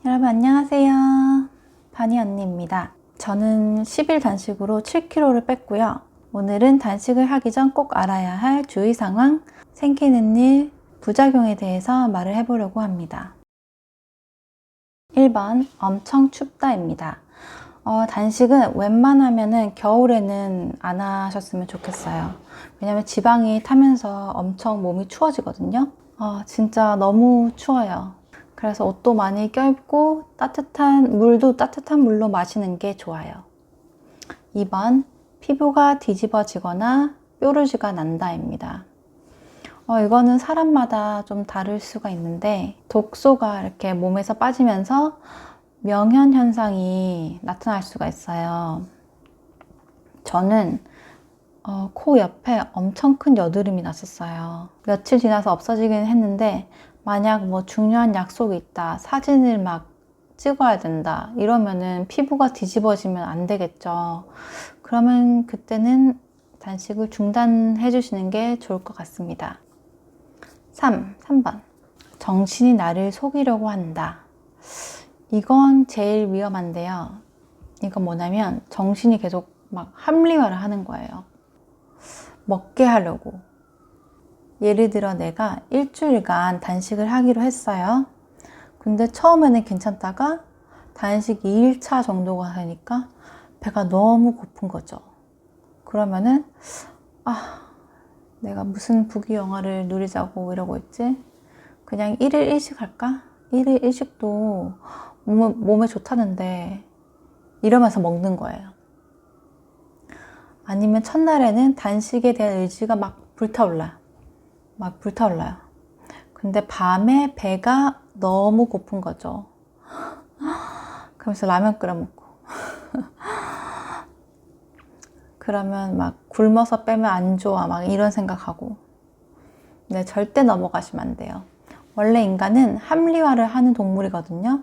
여러분 안녕하세요. 바니 언니입니다. 저는 10일 단식으로 7kg를 뺐고요. 오늘은 단식을 하기 전 꼭 알아야 할 주의 상황, 생기는 일, 부작용에 대해서 말을 해보려고 합니다. 1번, 엄청 춥다입니다. 단식은 웬만하면은 겨울에는 안 하셨으면 좋겠어요. 왜냐면 지방이 타면서 엄청 몸이 추워지거든요. 진짜 너무 추워요. 그래서 옷도 많이 껴입고 물도 따뜻한 물로 마시는 게 좋아요. 2번, 피부가 뒤집어지거나 뾰루지가 난다입니다. 이거는 사람마다 좀 다를 수가 있는데 독소가 이렇게 몸에서 빠지면서 명현 현상이 나타날 수가 있어요. 저는 코 옆에 엄청 큰 여드름이 났었어요. 며칠 지나서 없어지긴 했는데 만약 뭐 중요한 약속이 있다, 사진을 막 찍어야 된다 이러면은 피부가 뒤집어지면 안 되겠죠. 그러면 그때는 단식을 중단해 주시는 게 좋을 것 같습니다. 3번. 정신이 나를 속이려고 한다. 이건 제일 위험한데요. 이건 뭐냐면 정신이 계속 막 합리화를 하는 거예요. 먹게 하려고. 예를 들어 내가 일주일간 단식을 하기로 했어요. 근데 처음에는 괜찮다가 단식 2일차 정도가 되니까 배가 너무 고픈 거죠. 그러면은 내가 무슨 부귀영화를 누리자고 이러고 있지? 그냥 1일 일식 할까? 1일 일식도 몸에 좋다는데 이러면서 먹는 거예요. 아니면 첫날에는 단식에 대한 의지가 막 불타올라요. 근데 밤에 배가 너무 고픈 거죠. 그러면서 라면 끓여 먹고 그러면 막 굶어서 빼면 안 좋아 막 이런 생각하고. 네, 절대 넘어가시면 안 돼요. 원래 인간은 합리화를 하는 동물이거든요.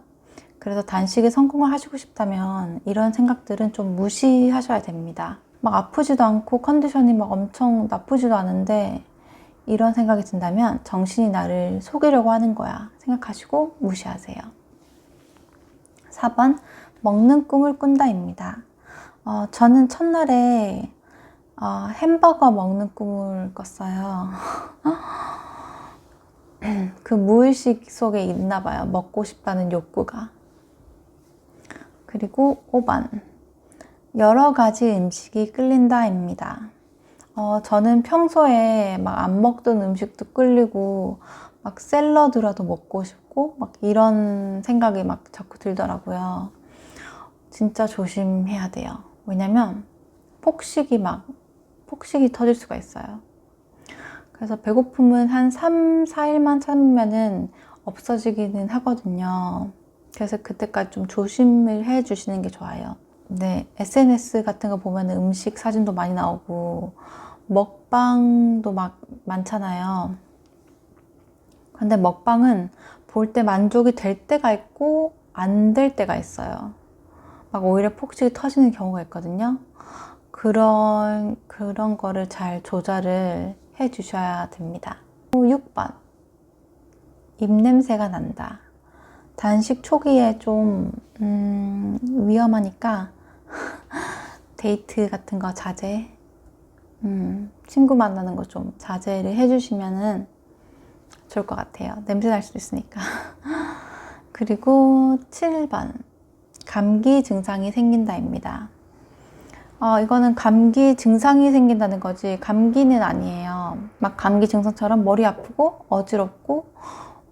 그래서 단식에 성공을 하시고 싶다면 이런 생각들은 좀 무시하셔야 됩니다. 막 아프지도 않고 컨디션이 막 엄청 나쁘지도 않은데 이런 생각이 든다면 정신이 나를 속이려고 하는 거야 생각하시고 무시하세요. 4번, 먹는 꿈을 꾼다입니다. 저는 첫날에 햄버거 먹는 꿈을 꿨어요. 그 무의식 속에 있나 봐요. 먹고 싶다는 욕구가. 그리고 5번, 여러 가지 음식이 끌린다입니다. 저는 평소에 막 안 먹던 음식도 끌리고 막 샐러드라도 먹고 싶고 막 이런 생각이 막 자꾸 들더라고요. 진짜 조심해야 돼요. 왜냐면 폭식이 터질 수가 있어요. 그래서 배고픔은 한 3, 4일만 참으면은 없어지기는 하거든요. 그래서 그때까지 좀 조심을 해 주시는 게 좋아요. 네, SNS 같은 거 보면 음식 사진도 많이 나오고 먹방도 막 많잖아요. 근데 먹방은 볼 때 만족이 될 때가 있고 안 될 때가 있어요. 막 오히려 폭식이 터지는 경우가 있거든요. 그런 거를 잘 조절을 해 주셔야 됩니다. 6번, 입냄새가 난다. 단식 초기에 좀 위험하니까 데이트 같은 거 자제, 친구 만나는 거 좀 자제를 해주시면 좋을 것 같아요. 냄새 날 수도 있으니까. 그리고 7번, 감기 증상이 생긴다입니다. 이거는 감기 증상이 생긴다는 거지 감기는 아니에요. 막 감기 증상처럼 머리 아프고 어지럽고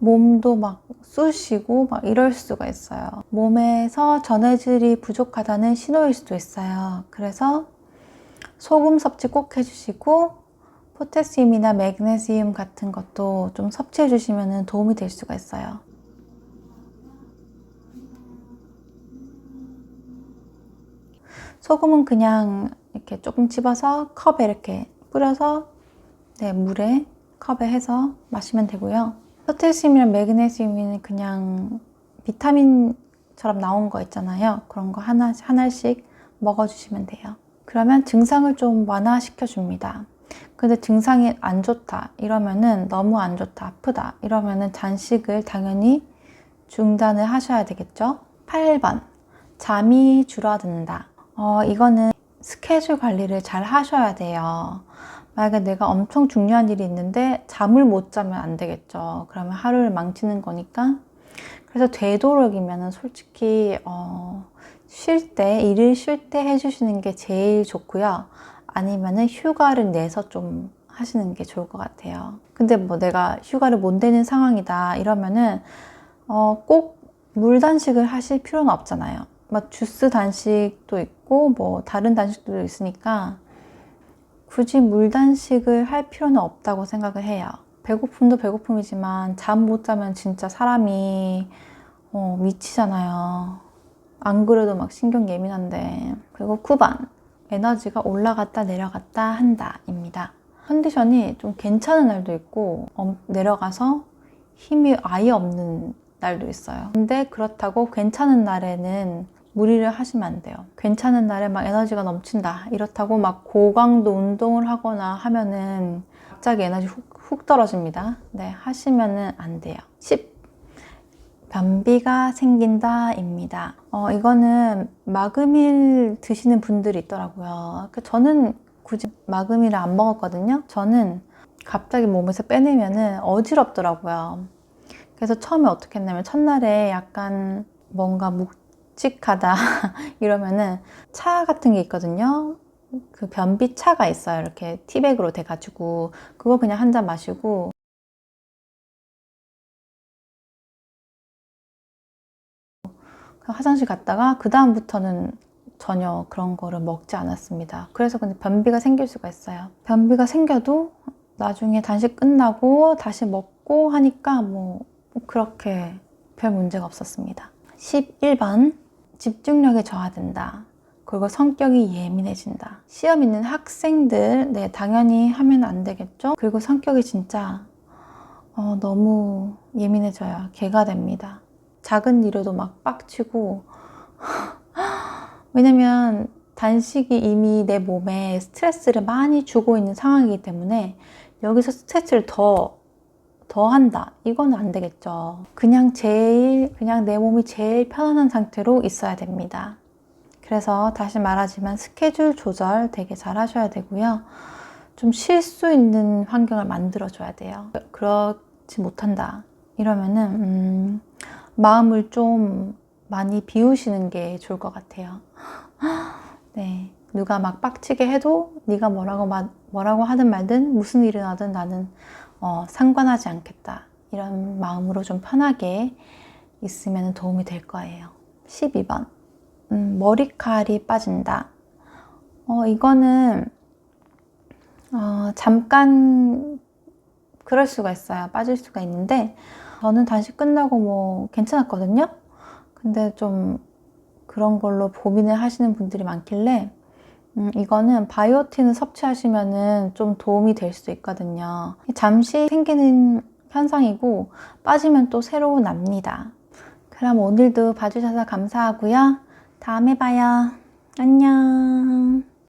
몸도 막 쑤시고 막 이럴 수가 있어요. 몸에서 전해질이 부족하다는 신호일 수도 있어요. 그래서 소금 섭취 꼭 해주시고 포타슘이나 매그네슘 같은 것도 좀 섭취해 주시면 도움이 될 수가 있어요. 소금은 그냥 이렇게 조금 집어서 컵에 이렇게 뿌려서 물에 컵에 해서 마시면 되고요. 포타슘이랑 매그네슘은 그냥 비타민처럼 나온 거 있잖아요. 그런 거 하나씩 먹어주시면 돼요. 그러면 증상을 좀 완화시켜 줍니다. 근데 증상이 안 좋다 이러면은 너무 안 좋다 아프다 이러면은 단식을 당연히 중단을 하셔야 되겠죠. 8번, 잠이 줄어든다. 이거는 스케줄 관리를 잘 하셔야 돼요. 만약에 내가 엄청 중요한 일이 있는데 잠을 못 자면 안 되겠죠. 그러면 하루를 망치는 거니까. 그래서 되도록이면 솔직히 쉴 때, 일을 쉴 때 해주시는 게 제일 좋고요. 아니면은 휴가를 내서 좀 하시는 게 좋을 것 같아요. 근데 뭐 내가 휴가를 못 내는 상황이다 이러면은 꼭 물 단식을 하실 필요는 없잖아요. 막 주스 단식도 있고 뭐 다른 단식도 있으니까 굳이 물 단식을 할 필요는 없다고 생각을 해요. 배고픔도 배고픔이지만 잠 못 자면 진짜 사람이 미치잖아요. 안 그래도 막 신경 예민한데. 그리고 9번, 에너지가 올라갔다 내려갔다 한다 입니다. 컨디션이 좀 괜찮은 날도 있고 내려가서 힘이 아예 없는 날도 있어요. 근데 그렇다고 괜찮은 날에는 무리를 하시면 안 돼요. 괜찮은 날에 막 에너지가 넘친다 이렇다고 막 고강도 운동을 하거나 하면은 갑자기 에너지 훅 떨어집니다. 네, 하시면은 안 돼요. 10. 변비가 생긴다 입니다. 이거는 마금일 드시는 분들이 있더라고요. 저는 굳이 마금일을 안 먹었거든요. 저는 갑자기 몸에서 빼내면은 어지럽더라고요. 그래서 처음에 어떻게 했냐면 첫날에 약간 뭔가 묵직하다 이러면은 차 같은 게 있거든요. 그 변비차가 있어요. 이렇게 티백으로 돼가지고 그거 그냥 한 잔 마시고 화장실 갔다가 그 다음부터는 전혀 그런 거를 먹지 않았습니다. 그래서 근데 변비가 생길 수가 있어요. 변비가 생겨도 나중에 단식 끝나고 다시 먹고 하니까 뭐 그렇게 별 문제가 없었습니다. 11번, 집중력이 저하된다. 그리고 성격이 예민해진다. 시험 있는 학생들, 네, 당연히 하면 안 되겠죠? 그리고 성격이 진짜 너무 예민해져요. 개가 됩니다. 작은 일에도 막 빡치고 왜냐면 단식이 이미 내 몸에 스트레스를 많이 주고 있는 상황이기 때문에 여기서 스트레스를 더 한다. 이건 안 되겠죠. 그냥 내 몸이 제일 편안한 상태로 있어야 됩니다. 그래서 다시 말하지만 스케줄 조절 되게 잘 하셔야 되고요. 좀 쉴 수 있는 환경을 만들어줘야 돼요. 그렇지 못한다. 이러면은, 마음을 좀 많이 비우시는 게 좋을 것 같아요. 네. 누가 막 빡치게 해도 네가 뭐라고 하든 말든 무슨 일이 나든 나는 상관하지 않겠다. 이런 마음으로 좀 편하게 있으면 도움이 될 거예요. 12번. 머리칼이 빠진다. 이거는 잠깐 그럴 수가 있어요. 빠질 수가 있는데 저는 단식 끝나고 뭐 괜찮았거든요. 근데 좀 그런 걸로 고민을 하시는 분들이 많길래 이거는 바이오틴을 섭취하시면은 좀 도움이 될 수도 있거든요. 잠시 생기는 현상이고 빠지면 또 새로 납니다. 그럼 오늘도 봐주셔서 감사하고요. 다음에 봐요. 안녕.